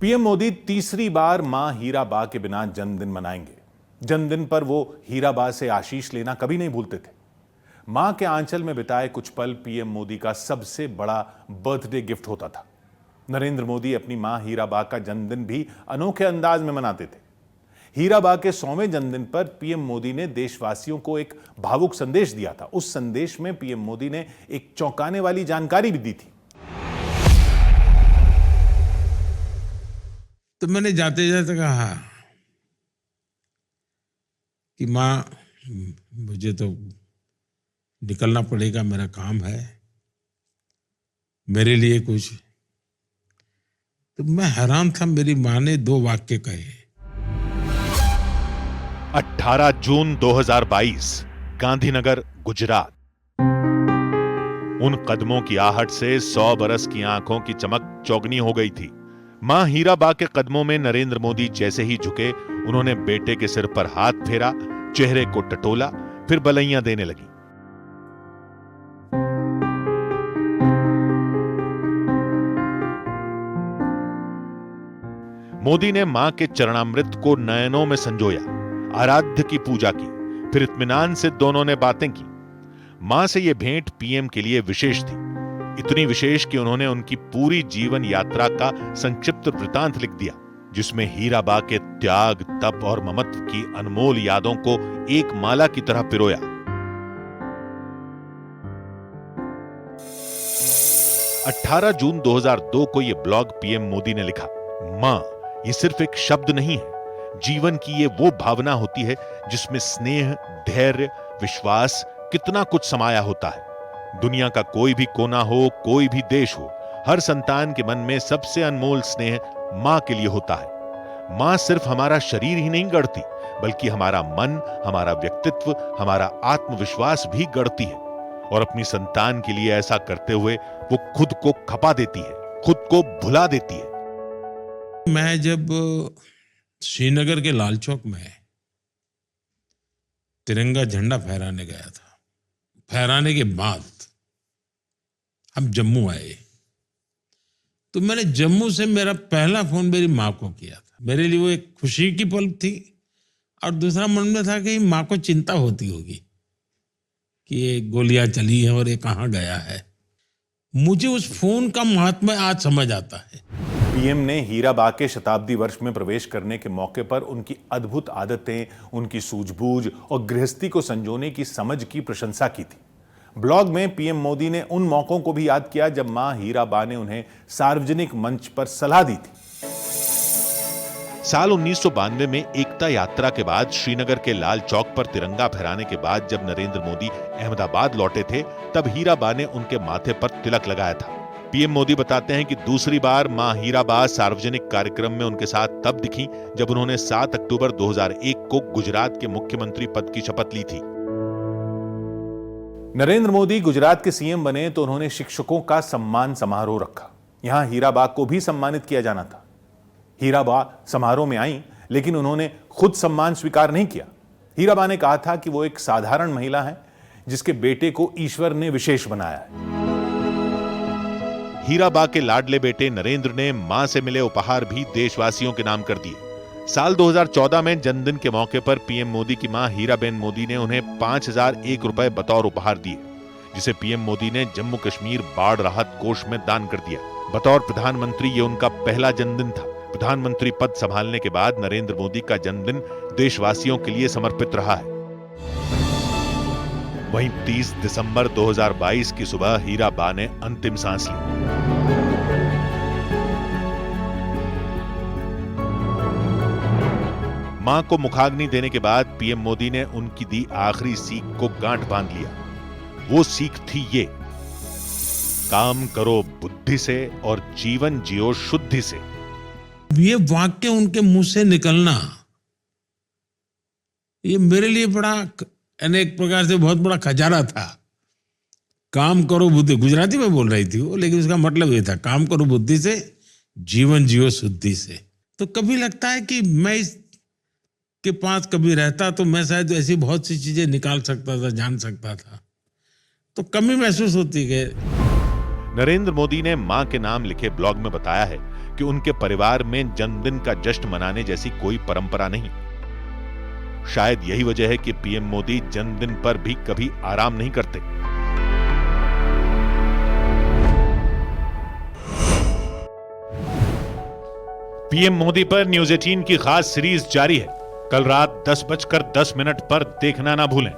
PM Modi तीसरी बार मां हीराबा के बिना जन्मदिन मनाएंगे। जन्मदिन पर वो हीराबा से आशीष लेना कभी नहीं भूलते थे। मां के आंचल में बिताए कुछ पल पीएम मोदी का सबसे बड़ा बर्थडे गिफ्ट होता था। नरेंद्र मोदी अपनी मां हीराबा का जन्मदिन भी अनोखे अंदाज में मनाते थे। हीराबा के 100वें जन्मदिन पर पीएम मोदी ने देशवासियों को एक भावुक संदेश दिया था। उस संदेश में पीएम मोदी ने एक चौंकाने वाली जानकारी भी दी थी। तो मैंने जाते जाते कहा कि माँ मुझे तो निकलना पड़ेगा, मेरा काम है, मेरे लिए कुछ। तो मैं हैरान था, मेरी माँ ने 2 वाक्य कहे। 18 जून 2022 गांधीनगर, गुजरात। उन कदमों की आहट से 100 बरस की आंखों की चमक चौगनी हो गई थी। मां हीराबा के कदमों में नरेंद्र मोदी जैसे ही झुके, उन्होंने बेटे के सिर पर हाथ फेरा, चेहरे को टटोला, फिर बलैयां देने लगी। मोदी ने मां के चरणामृत को नयनों में संजोया, आराध्य की पूजा की, फिर इत्मीनान से दोनों ने बातें की। मां से यह भेंट पीएम के लिए विशेष थी, इतनी विशेष कि उन्होंने उनकी पूरी जीवन यात्रा का संक्षिप्त वृतांत लिख दिया, जिसमें हीराबा के त्याग, तप और ममत्व की अनमोल यादों को एक माला की तरह पिरोया। अठारह जून 2002 को यह ब्लॉग पीएम मोदी ने लिखा। मां, ये सिर्फ एक शब्द नहीं है, जीवन की ये वो भावना होती है जिसमें स्नेह, धैर्य, विश्वास, कितना कुछ समाया होता है। दुनिया का कोई भी कोना हो, कोई भी देश हो, हर संतान के मन में सबसे अनमोल स्नेह मां के लिए होता है। मां सिर्फ हमारा शरीर ही नहीं गढ़ती, बल्कि हमारा मन, हमारा व्यक्तित्व, हमारा आत्मविश्वास भी गढ़ती है। और अपनी संतान के लिए ऐसा करते हुए वो खुद को खपा देती है, खुद को भुला देती है। मैं जब श्रीनगर के लाल चौक में तिरंगा झंडा फहराने गया था, फहराने के बाद हम जम्मू आए, तो मैंने जम्मू से मेरा पहला फोन मेरी माँ को किया था। मेरे लिए वो एक खुशी की पल थी, और दूसरा मन में था कि माँ को चिंता होती होगी कि ये गोलियां चली हैं और ये कहाँ गया है। मुझे उस फोन का महात्म्य आज समझ आता है। पीएम ने हीराबा के शताब्दी वर्ष में प्रवेश करने के मौके पर उनकी अद्भुत आदतें, उनकी सूझबूझ और गृहस्थी को संजोने की समझ की प्रशंसा की थी। ब्लॉग में पीएम मोदी ने उन मौकों को भी याद किया जब मां हीराबा ने उन्हें सार्वजनिक मंच पर सलाह दी थी। साल 1992 में एकता यात्रा के बाद श्रीनगर के लाल चौक पर तिरंगा फहराने के बाद जब नरेंद्र मोदी अहमदाबाद लौटे थे, तब हीराबा ने उनके माथे पर तिलक लगाया था। पीएम मोदी बताते हैं कि दूसरी बार मां हीराबा सार्वजनिक कार्यक्रम में उनके साथ तब दिखी जब उन्होंने 7 अक्टूबर 2001 को गुजरात के मुख्यमंत्री पद की शपथ ली थी। नरेंद्र मोदी गुजरात के सीएम बने तो उन्होंने शिक्षकों का सम्मान समारोह रखा। यहां हीराबा को भी सम्मानित किया जाना था। हीराबा समारोह में आई, लेकिन उन्होंने खुद सम्मान स्वीकार नहीं किया। हीराबा ने कहा था कि वो एक साधारण महिला है जिसके बेटे को ईश्वर ने विशेष बनाया है। हीराबा के लाडले बेटे नरेंद्र ने मां से मिले उपहार भी देशवासियों के नाम कर दिए। साल 2014 में जन्मदिन के मौके पर पीएम मोदी की मां हीराबेन मोदी ने उन्हें 5001 रुपए बतौर उपहार दिए, जिसे पीएम मोदी ने जम्मू कश्मीर बाढ़ राहत कोष में दान कर दिया। बतौर प्रधानमंत्री ये उनका पहला जन्मदिन था। प्रधानमंत्री पद संभालने के बाद नरेंद्र मोदी का जन्मदिन देशवासियों के लिए समर्पित रहा है। वहीं 30 दिसंबर 2022 की सुबह हीराबा ने अंतिम सांस ली। मां को मुखाग्नि देने के बाद पीएम मोदी ने उनकी दी आखिरी सीख को गांठ बांध लिया। वो सीख थी ये: काम करो बुद्धि से और जीवन जियो शुद्धि से। ये वाक्य उनके मुंह से निकलना, ये मेरे लिए बड़ा अनेक प्रकार से बहुत बड़ा खजाना था। काम करो बुद्धि, गुजराती में बोल रही थी वो, लेकिन उसका मतलब ये था, काम करो बुद्धि से, जीवन जियो शुद्धि से। तो कभी लगता है कि मैं इस के पास कभी रहता तो मैं शायद ऐसी बहुत सी चीजें निकाल सकता था, जान सकता था। तो कमी महसूस होती है। नरेंद्र मोदी ने मां के नाम लिखे ब्लॉग में बताया है कि क्योंकि उनके परिवार में जन्मदिन का जश्न मनाने जैसी कोई परंपरा नहीं। शायद यही वजह है कि पीएम मोदी जन्मदिन पर भी कभी आराम नहीं करते। पीएम मोदी पर न्यूज 18 की खास सीरीज जारी है। कल रात 10:10 पर देखना ना भूलें।